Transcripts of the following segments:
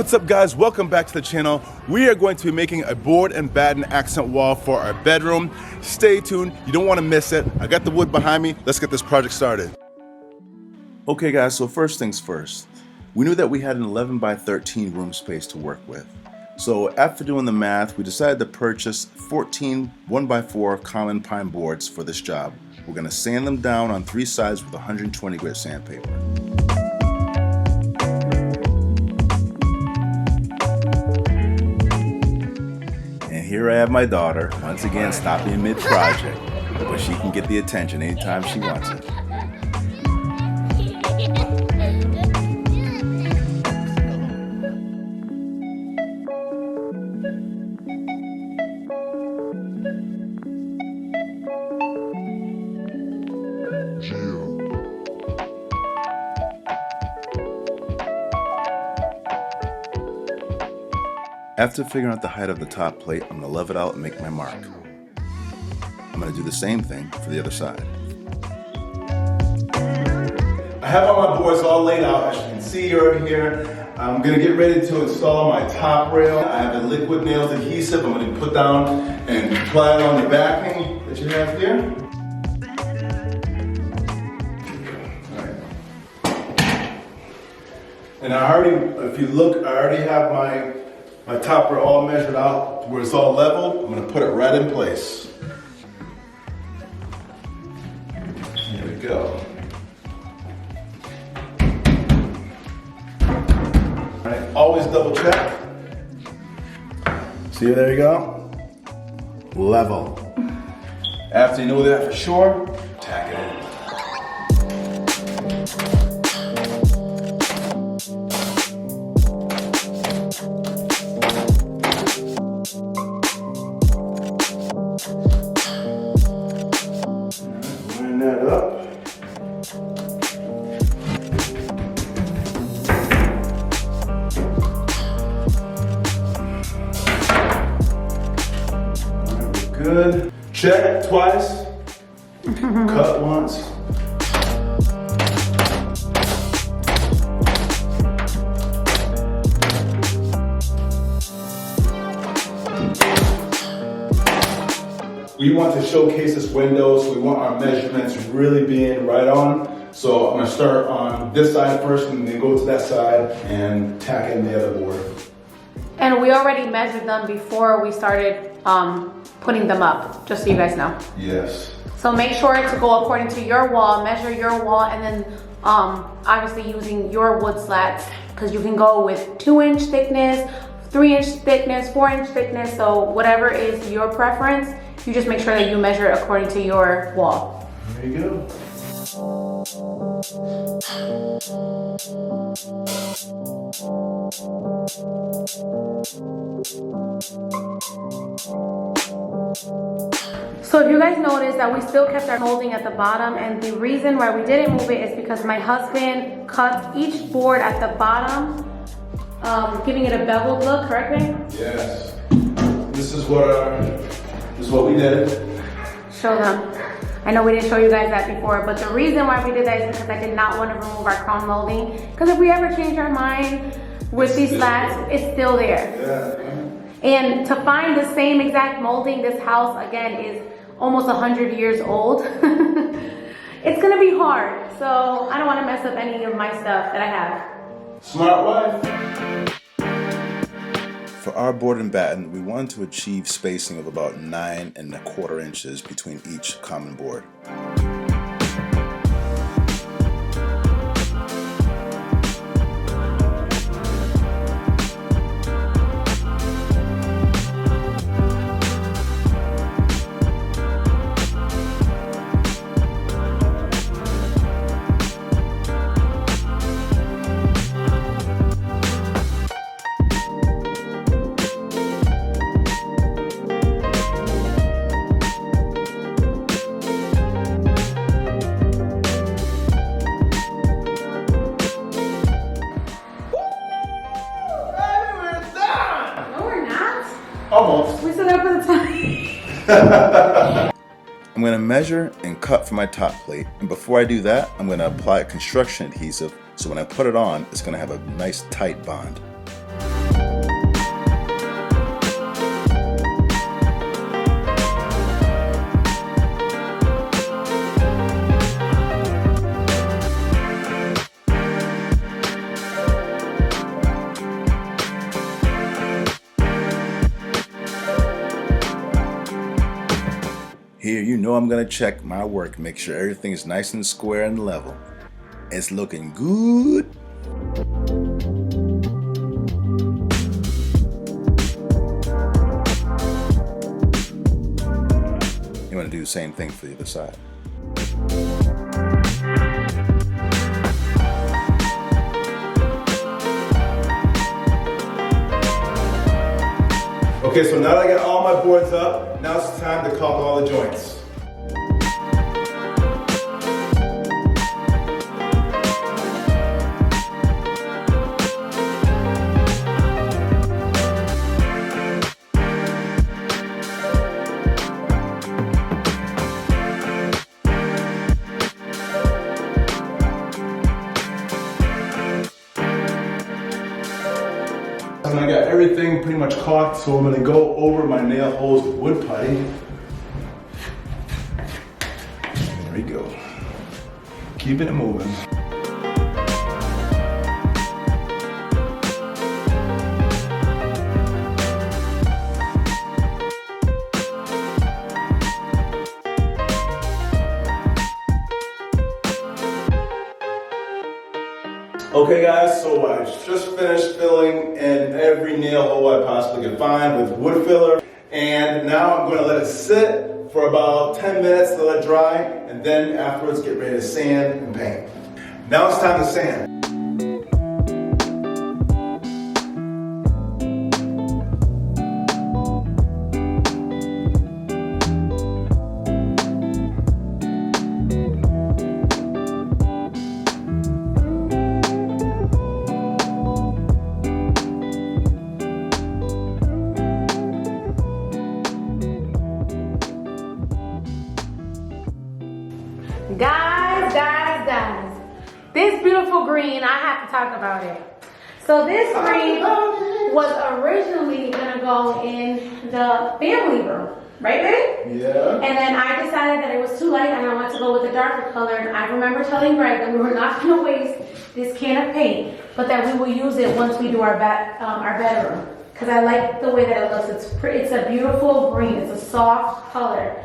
What's up guys, welcome back to the channel. We are going to be making a board and batten accent wall for our bedroom. Stay tuned, you don't want to miss it. I got the wood behind me, let's get this project started. Okay guys, so first things first. We knew that we had an 11 by 13 room space to work with. So after doing the math, we decided to purchase 14 1x4 common pine boards for this job. We're going to sand them down on 3 sides with 120 grit sandpaper. Here I have my daughter, once again stopping mid-project, but she can get the attention anytime she wants it. After figuring out the height of the top plate, I'm going to level it out and make my mark. I'm going to do the same thing for the other side. I have all my boards all laid out, as you can see over here. I'm going to get ready to install my top rail. I have a liquid nails adhesive I'm going to put down and apply it on the backing that you have here. And I already, if you look, I already have my top rail all measured out where it's all level. I'm going to put it right in place. Here we go. All right, always double check. See, there you go. Level. After you know that for sure, tack it in. That up. Alright, we're good. Check twice. Cut once. We want to showcase this window, so we want our measurements really being right on. So I'm going to start on this side first and then go to that side and tack in the other board. And we already measured them before we started putting them up, just so you guys know. Yes. So make sure to go according to your wall, measure your wall, and then obviously using your wood slats, because you can go with 2-inch thickness, 3-inch thickness, 4-inch thickness, so whatever is your preference. You just make sure that you measure according to your wall. There you go. So if you guys notice that we still kept our molding at the bottom, and the reason why we didn't move it is because my husband cut each board at the bottom, giving it a beveled look, correct me? Yes. This is what we did. Show them. I know we didn't show you guys that before, but the reason why we did that is because I did not want to remove our crown molding. Because if we ever change our mind with these slats, it's still there. Yeah. And to find the same exact molding, this house again is almost 100 years old. It's gonna be hard. So I don't want to mess up any of my stuff that I have. Smart wife. For our board and batten, we wanted to achieve spacing of about 9 1/4 inches between each common board. Almost. We set up for the time. I'm going to measure and cut for my top plate, and before I do that, I'm going to apply a construction adhesive so when I put it on, it's going to have a nice tight bond. Here, you know I'm gonna check my work, make sure everything is nice and square and level. It's looking good. You wanna do the same thing for the other side. Okay, so now that I got all my boards up, now it's time to caulk all the joints. And I got everything pretty much caulked, so I'm gonna go over my nail holes with wood putty. There we go. Keeping it moving. Okay guys, so I just finished filling in every nail hole I possibly could find with wood filler. And now I'm going to let it sit for about 10 minutes to let it dry. And then afterwards get ready to sand and paint. Now it's time to sand. Guys, this beautiful green, I have to talk about it. So this green was originally gonna go in the family room, right babe? Yeah. And then I decided that it was too light and I wanted to go with a darker color. And I remember telling Greg that we were not gonna waste this can of paint, but that we will use it once we do our bedroom. Because I like the way that it looks. It's a beautiful green, it's a soft color.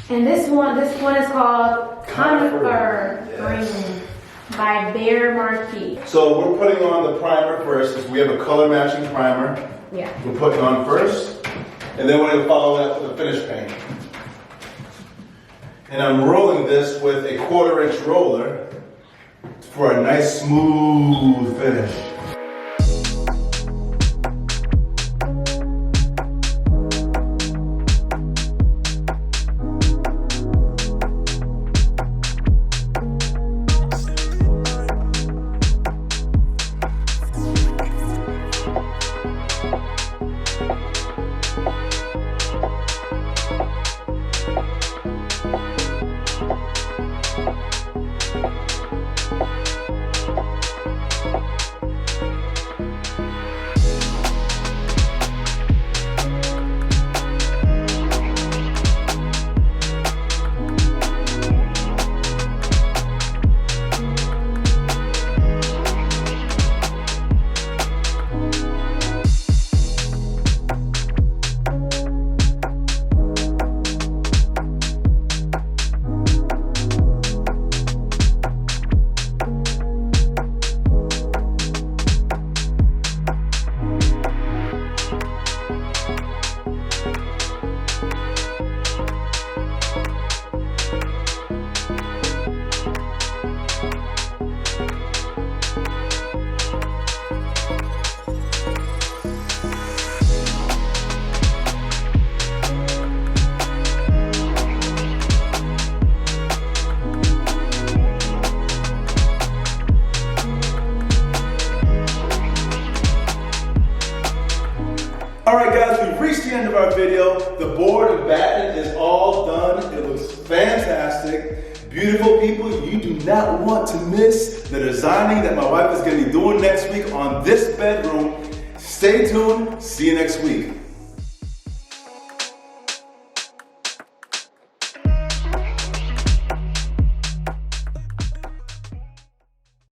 And this one is called Conifer Green by Bear Marquee. So we're putting on the primer first, because we have a color matching primer. Yeah. We're putting on first, and then we're going to follow that with the finish paint. And I'm rolling this with a 1/4 inch roller for a nice smooth finish. Alright guys, we've reached the end of our video. The Board and Batten is all done. It looks fantastic. Beautiful people, you do not want to miss the designing that my wife is going to be doing next week on this bedroom. Stay tuned. See you next week.